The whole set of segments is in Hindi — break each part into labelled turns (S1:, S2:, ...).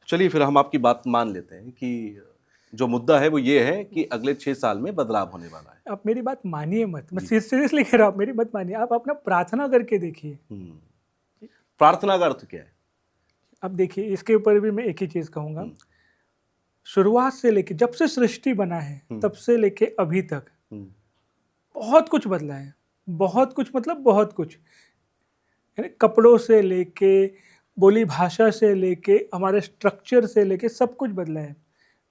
S1: चलिए फिर हम आपकी बात मान लेते हैं कि जो मुद्दा है वो ये है कि अगले 6 साल में बदलाव होने वाला है।
S2: आप मेरी बात मानिए मत, मैं
S1: जी।
S2: सीरियसली कह रहा हूँ, आप मेरी बात मानिए, आप अपना प्रार्थना करके देखिए।
S1: प्रार्थना का अर्थ क्या है?
S2: अब देखिए, इसके ऊपर भी मैं एक ही चीज़ कहूँगा।
S1: हम्म,
S2: शुरुआत से लेके जब से सृष्टि बना है तब से लेके अभी तक
S1: हम्म,
S2: बहुत कुछ बदला है। बहुत कुछ मतलब बहुत कुछ, यानी कपड़ों से लेके, बोली भाषा से लेके, हमारे स्ट्रक्चर से लेके सब कुछ बदला है।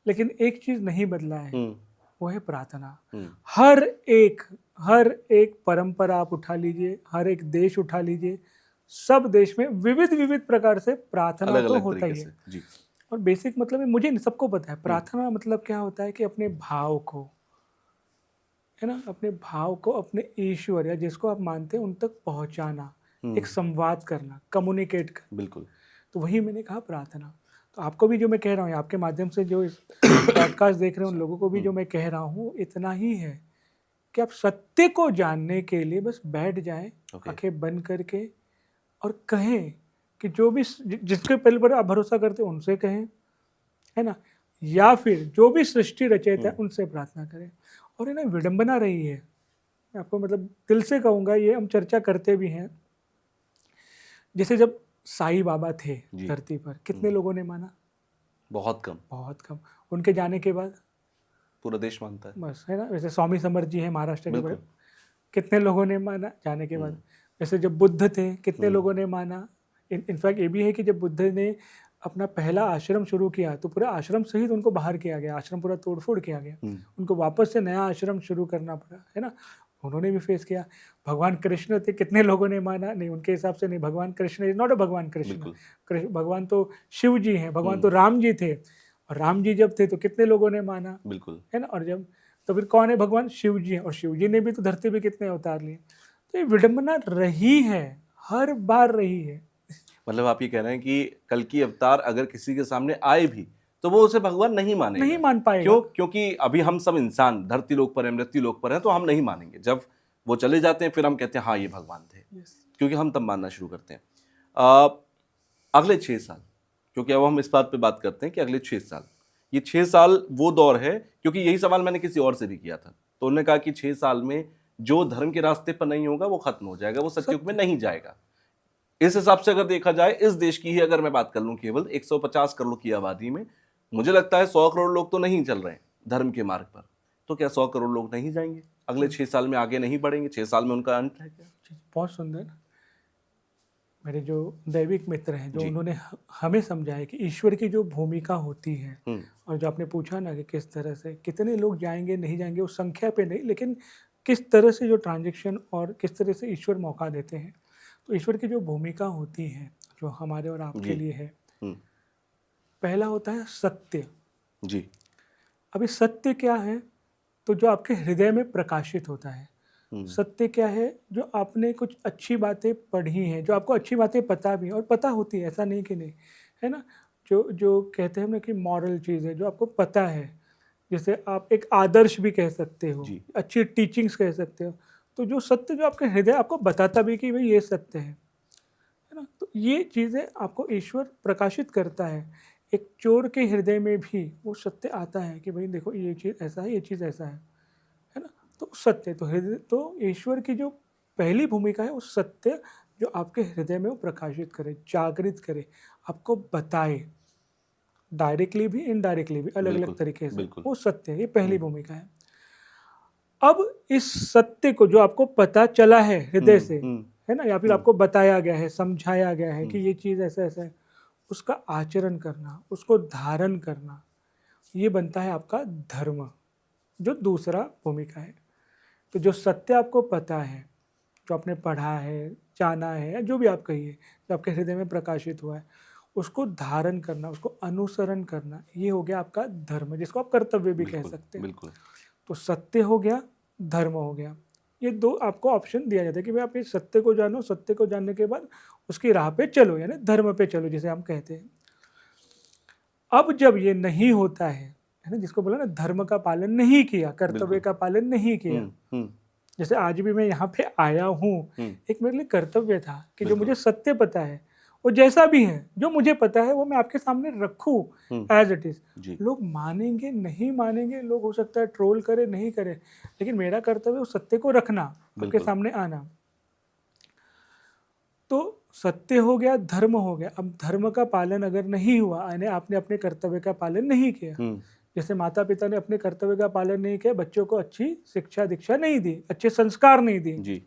S2: लेकिन एक चीज़ नहीं बदला है,
S1: हम्म,
S2: वो है प्रार्थना।
S1: हम्म,
S2: हर एक हर एक परंपरा आप उठा लीजिए, हर एक देश उठा लीजिए, सब देश में विविध विविध प्रकार से प्रार्थना
S1: अलग
S2: तो
S1: अलग
S2: होता
S1: तरीके
S2: ही है।
S1: से। जी।
S2: और बेसिक मतलब है, मुझे नहीं, सबको पता है
S1: हम्म,
S2: प्रार्थना मतलब क्या होता है कि अपने भाव को, है ना, अपने भाव को अपने ईश्वर या जिसको आप मानते हैं उन तक पहुंचाना, एक संवाद करना, कम्युनिकेट करना।
S1: बिल्कुल।
S2: तो वही मैंने कहा प्रार्थना। तो आपको भी जो मैं कह रहा हूँ, आपके माध्यम से जो इस पॉडकास्ट देख रहे हैं उन लोगों को भी जो मैं कह रहा हूँ इतना ही है कि आप सत्य को जानने के लिए बस बैठ जाएं,
S1: ओके।
S2: आंखें बंद करके, और कहें कि जो भी जिसके पहले पर आप भरोसा करते हैं उनसे कहें, है ना, या फिर जो भी सृष्टि रचयिता है उनसे प्रार्थना करें। और है ना, विडंबना रही है, मैं आपको मतलब दिल से कहूँगा, ये हम चर्चा करते भी हैं। जैसे जब साईं बाबा थे
S1: जी।
S2: धरती पर, कितने लोगों ने माना?
S1: बहुत कम।
S2: बहुत कम। उनके जाने के बाद
S1: पूरा देश मानता है।
S2: बस, है ना। वैसे स्वामी समर्थ जी हैं महाराष्ट्र के बड़े,
S1: बिल्कुल।
S2: कितने लोगों ने माना जाने के बाद? जैसे जब बुद्ध थे, कितने लोगों ने माना? इनफैक्ट ये भी है कि जब बुद्ध ने अपना पहला आश्रम शुरू किया तो पूरा आश्रम सहित उनको बाहर किया गया, आश्रम पूरा तोड़फोड़ किया गया, उनको वापस से नया आश्रम शुरू करना पड़ा, है ना। उन्होंने भी फेस किया। भगवान कृष्ण थे, कितने लोगों ने माना? नहीं, उनके हिसाब से नहीं, भगवान कृष्ण इज नॉट अ भगवान कृष्ण।
S1: बिल्कुल।
S2: भगवान तो शिव जी हैं, भगवान तो राम जी थे। और राम जी जब थे तो कितने लोगों ने माना,
S1: बिल्कुल।
S2: है ना। और जब, तो फिर कौन है? भगवान शिव जी हैं, और शिव जी ने भी तो धरती पे कितने अवतार लिए। तो ये विडंबना रही है, हर बार रही है।
S1: मतलब आप ये कह रहे हैं कि कल की अवतार अगर किसी के सामने आए भी तो वो उसे भगवान नहीं मानेगा।
S2: नहीं मान पाएगा।
S1: क्यों? क्योंकि अभी हम सब इंसान धरती लोक पर हैं, मृत्यु लोक पर हैं, तो हम नहीं मानेंगे। जब वो चले जाते हैं फिर हम कहते हैं हाँ ये भगवान थे,
S2: Yes.
S1: क्योंकि हम तब मानना शुरू करते हैं। अ, अगले 6 साल, क्योंकि अब हम इस बात पे बात करते हैं कि अगले 6 साल, ये 6 साल वो दौर है, क्योंकि यही सवाल मैंने किसी और से भी किया था, तो उन्होंने कहा कि 6 साल में जो धर्म के रास्ते पर नहीं होगा वो खत्म हो जाएगा, वो सत्युग में
S2: सत्य।
S1: नहीं जाएगा। इस हिसाब से अगर देखा जाए, इस देश की ही अगर मैं बात कर लूं, केवल 150 करोड़ की आबादी में मुझे लगता है 100 करोड़ लोग तो नहीं चल रहे हैं धर्म के मार्ग पर। तो क्या 100 करोड़ लोग नहीं जाएंगे अगले 6 साल में, आगे नहीं बढ़ेंगे? 6 साल में उनका अंत है क्या?
S2: बहुत सुंदर। मेरे जो दैविक मित्र हैं, जो
S1: जी।
S2: उन्होंने हमें समझाया कि ईश्वर की जो भूमिका होती है,
S1: हम्म,
S2: और जो आपने पूछा ना कि किस तरह से कितने लोग जाएंगे नहीं जाएंगे, उस संख्या पे नहीं, लेकिन किस तरह से जो ट्रांजेक्शन और किस तरह से ईश्वर मौका देते हैं। तो ईश्वर की जो भूमिका होती है, जो हमारे और आपके
S1: जी।
S2: लिए है,
S1: हम्म,
S2: पहला होता है सत्य।
S1: जी।
S2: अभी सत्य क्या है? तो जो आपके हृदय में प्रकाशित होता है।
S1: हम्म,
S2: सत्य क्या है? जो आपने कुछ अच्छी बातें पढ़ी हैं, जो आपको अच्छी बातें पता भी हैं, और पता होती है, ऐसा नहीं कि नहीं, है ना। जो जो कहते हैं ना कि मॉरल चीज़ है, जो आपको पता है, जैसे आप एक आदर्श भी कह सकते हो,
S1: जी।
S2: अच्छी टीचिंग्स कह सकते हो। तो जो सत्य जो आपके हृदय आपको बताता भी कि भाई ये सत्य है ना। तो ये चीज़ें आपको ईश्वर प्रकाशित करता है। एक चोर के हृदय में भी वो सत्य आता है कि भाई देखो, ये चीज़ ऐसा है, ये चीज़ ऐसा है ना। तो सत्य तो हृदय, तो ईश्वर की जो पहली भूमिका है वो सत्य, जो आपके हृदय में वो प्रकाशित करे, जागृत करे, आपको बताए, डायरेक्टली भी इनडायरेक्टली भी, अलग अलग
S1: बिल्कुल।
S2: तरीके से,
S1: बिल्कुल।
S2: वो सत्य है, ये पहली भूमिका है। अब इस सत्य को जो आपको पता चला है हृदय से,
S1: हम्म,
S2: है ना, या फिर
S1: हम्म,
S2: आपको बताया गया है, समझाया गया है कि
S1: हम्म,
S2: ये चीज़ ऐसा ऐसा है, उसका आचरण करना, उसको धारण करना, ये बनता है आपका धर्म, जो दूसरा भूमिका है। तो जो सत्य आपको पता है, जो आपने पढ़ा है, जाना है, या जो भी आप कहिए, जो आपके हृदय में प्रकाशित हुआ है, उसको धारण करना, उसको अनुसरण करना, ये हो गया आपका धर्म, जिसको आप कर्तव्य भी कह
S1: बिल्कुल।
S2: सकते हैं।
S1: बिल्कुल।
S2: तो सत्य हो गया, धर्म हो गया। ये दो आपको ऑप्शन दिया जाता है कि भाई आप इस सत्य को जानो, सत्य को जानने के बाद उसकी राह पे चलो, यानी धर्म पे चलो, जिसे हम कहते हैं। अब जब ये नहीं होता है ना, जिसको बोला ना धर्म का पालन नहीं किया, कर्तव्य
S1: बिल्कुल।
S2: का पालन नहीं किया,
S1: हम्म, हम्म,
S2: जैसे आज भी मैं यहाँ पे आया हूँ,
S1: हम्म,
S2: एक मेरे लिए कर्तव्य था कि जो मुझे
S1: बिल्कुल।
S2: सत्य पता है वो जैसा भी है, जो मुझे पता है वो मैं आपके सामने रखूँ एज इट इज।
S1: जी
S2: लोग मानेंगे नहीं मानेंगे, लोग हो सकता है ट्रोल करे नहीं करे, लेकिन मेरा कर्तव्य उस सत्य को रखना, आपके
S1: बिल्कुल।
S2: सामने आना। तो सत्य हो गया, धर्म हो गया। अब धर्म का पालन अगर नहीं हुआ, यानी आपने अपने कर्तव्य का पालन नहीं किया, जैसे माता पिता ने अपने कर्तव्य का पालन नहीं किया, बच्चों को अच्छी शिक्षा दीक्षा नहीं दी, अच्छे संस्कार नहीं दिए,
S1: जी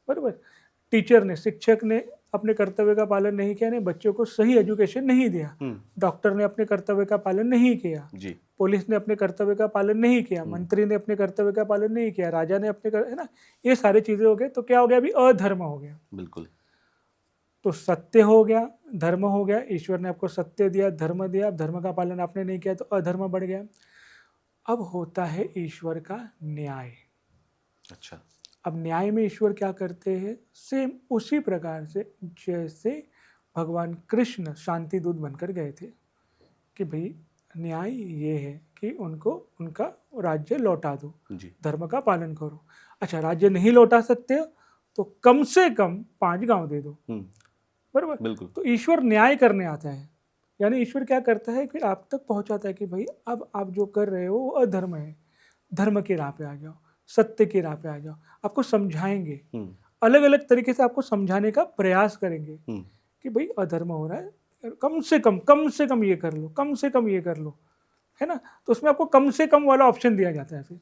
S2: बराबर। टीचर ने, शिक्षक ने अपने कर्तव्य का पालन नहीं किया, ने बच्चों को सही एजुकेशन नहीं दिया। डॉक्टर ने अपने कर्तव्य का पालन नहीं किया,
S1: जी
S2: पुलिस ने अपने कर्तव्य का पालन नहीं किया, मंत्री ने अपने कर्तव्य का पालन नहीं किया, राजा ने अपने है ना, ये सारी चीजें हो गई, तो क्या हो गया, अभी अधर्म हो गया।
S1: बिल्कुल।
S2: तो सत्य हो गया, धर्म हो गया, ईश्वर ने आपको सत्य दिया, धर्म दिया, अब धर्म का पालन आपने नहीं किया तो अधर्म बढ़ गया। अब होता है ईश्वर का न्याय।
S1: अच्छा।
S2: अब न्याय में ईश्वर क्या करते हैं, सेम उसी प्रकार से जैसे भगवान कृष्ण शांति दूत बनकर गए थे कि भाई न्याय ये है कि उनको उनका राज्य लौटा दो,
S1: जी
S2: धर्म का पालन करो। अच्छा, राज्य नहीं लौटा सकते हो तो कम से कम 5 गांव दे दो, बराबर।
S1: बिल्कुल।
S2: तो ईश्वर न्याय करने आता है, यानी ईश्वर क्या करता है कि आप तक पहुंचाता है कि भाई अब आप जो कर रहे हो वो अधर्म है, धर्म की राह पे आ जाओ, सत्य की राह पे आ जाओ। आपको समझाएंगे, अलग अलग तरीके से आपको समझाने का प्रयास करेंगे कि भाई अधर्म हो रहा है, कम से कम ये कर लो, कम से कम ये कर लो, है ना। तो उसमें आपको कम से कम वाला ऑप्शन दिया जाता है। फिर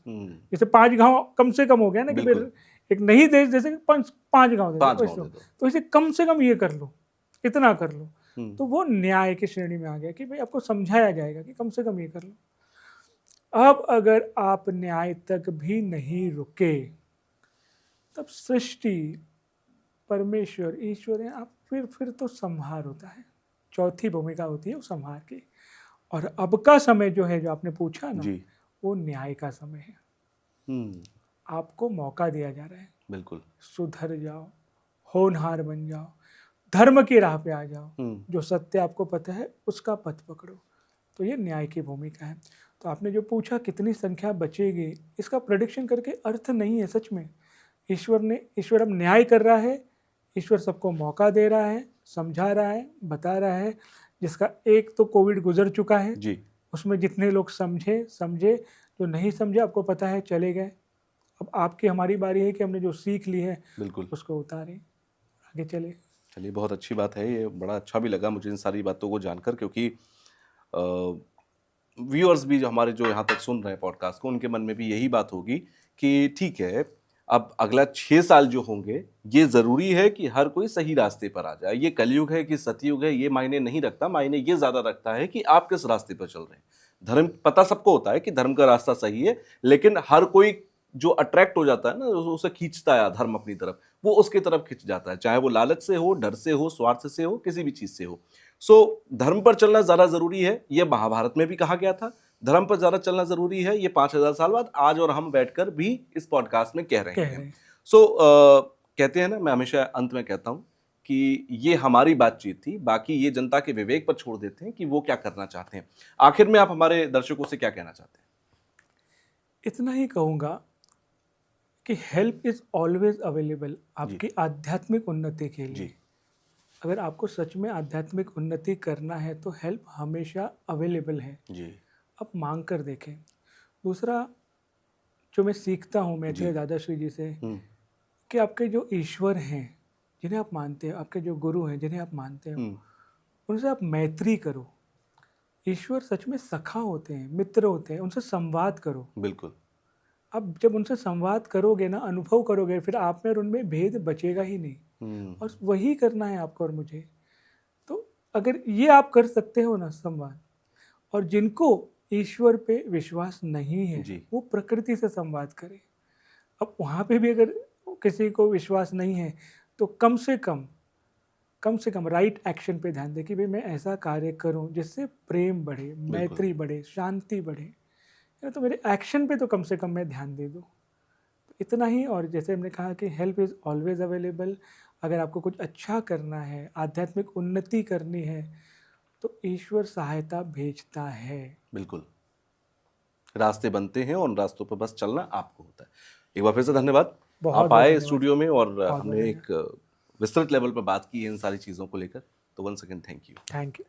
S2: जैसे 5 गांव कम से कम हो गया ना, कि फिर एक नहीं देश जैसे 5 गांव दे दो, तो इसे कम से कम ये कर लो, इतना कर लो। तो वो न्याय की श्रेणी में आ गया कि भाई आपको समझाया जाएगा कि कम से कम ये कर लो। अब अगर आप न्याय तक भी नहीं रुके, तब सृष्टि, परमेश्वर, ईश्वर है, आप फिर तो संहार होता है। चौथी भूमिका होती है वो संहार की। और अब का समय जो है, जो आपने पूछा ना, वो न्याय का समय है। आपको मौका दिया जा रहा है,
S1: बिल्कुल,
S2: सुधर जाओ, होनहार बन जाओ, धर्म की राह पे आ जाओ, जो सत्य आपको पता है उसका पथ पकड़ो। तो ये न्याय की भूमिका है। तो आपने जो पूछा कितनी संख्या बचेगी, इसका प्रेडिक्शन करके अर्थ नहीं है। सच में ईश्वर अब न्याय कर रहा है, ईश्वर सबको मौका दे रहा है, समझा रहा है, बता रहा है। जिसका एक तो कोविड गुजर चुका है
S1: जी,
S2: उसमें जितने लोग समझे, जो नहीं समझे आपको पता है चले गए। अब आपकी हमारी बारी है कि हमने जो सीख ली है
S1: बिल्कुल
S2: उसको उतारें, आगे चले।
S1: चलिए, बहुत अच्छी बात है ये, बड़ा अच्छा भी लगा मुझे इन सारी बातों को जानकर, क्योंकि व्यूअर्स भी जो हमारे जो यहाँ तक सुन रहे हैं पॉडकास्ट को, उनके मन में भी यही बात होगी कि ठीक है, अब अगला 6 साल जो होंगे, ये ज़रूरी है कि हर कोई सही रास्ते पर आ जाए। ये कलयुग है कि सतयुग है, ये मायने नहीं रखता। मायने ये ज़्यादा रखता है कि आप किस रास्ते पर चल रहे हैं। धर्म पता सबको होता है कि धर्म का रास्ता सही है, लेकिन हर कोई जो अट्रैक्ट हो जाता है ना, उसे खींचता है धर्म अपनी तरफ, वो उसकी तरफ खिंच जाता है, चाहे वो लालच से हो, डर से हो, स्वार्थ से हो, किसी भी चीज़ से हो। सो धर्म पर चलना ज़्यादा ज़रूरी है। ये महाभारत में भी कहा गया था, धर्म पर ज़्यादा चलना ज़रूरी है। ये 5000 साल बाद आज और हम बैठकर भी इस पॉडकास्ट में कह रहे हैं। सो कहते हैं ना, मैं हमेशा अंत में कहता हूँ कि ये हमारी बातचीत थी, बाकी ये जनता के विवेक पर छोड़ देते हैं कि वो क्या करना चाहते हैं। आखिर में आप हमारे दर्शकों से क्या कहना चाहते हैं?
S2: इतना ही कहूँगा कि हेल्प इज़ ऑलवेज अवेलेबल आपकी आध्यात्मिक उन्नति के लिए। अगर आपको सच में आध्यात्मिक उन्नति करना है तो हेल्प हमेशा अवेलेबल है जी। आप मांग कर देखें। दूसरा जो मैं सीखता हूँ मैत्रेय दादाश्री जी से, कि आपके जो ईश्वर हैं जिन्हें आप मानते हो, आपके जो गुरु हैं जिन्हें आप मानते हो, उनसे आप मैत्री करो। ईश्वर सच में सखा होते हैं, मित्र होते हैं, उनसे संवाद करो। बिल्कुल। अब जब उनसे संवाद करोगे ना, अनुभव करोगे, फिर आप में और उनमें भेद बचेगा ही नहीं। और वही करना है आपको और मुझे। तो अगर ये आप कर सकते हो ना संवाद, और जिनको ईश्वर पे विश्वास नहीं है वो प्रकृति से संवाद करें। अब वहाँ पे भी अगर किसी को विश्वास नहीं है तो कम से कम राइट एक्शन पे ध्यान दें कि भाई मैं ऐसा कार्य करूं जिससे प्रेम बढ़े, मैत्री बढ़े, शांति बढ़े, तो मेरे एक्शन पे तो कम से कम मैं ध्यान दे दूँ। तो इतना ही। और जैसे हमने कहा कि हेल्प इज़ ऑलवेज अवेलेबल। अगर आपको कुछ अच्छा करना है, आध्यात्मिक उन्नति करनी है, तो ईश्वर सहायता भेजता है। बिल्कुल, रास्ते बनते हैं और उन रास्तों पर बस चलना आपको होता है। एक बार फिर से धन्यवाद, आप आए स्टूडियो में और हमने एक विस्तृत लेवल पर बात की है इन सारी चीज़ों को लेकर।
S1: तो once again thank you.
S2: Thank you.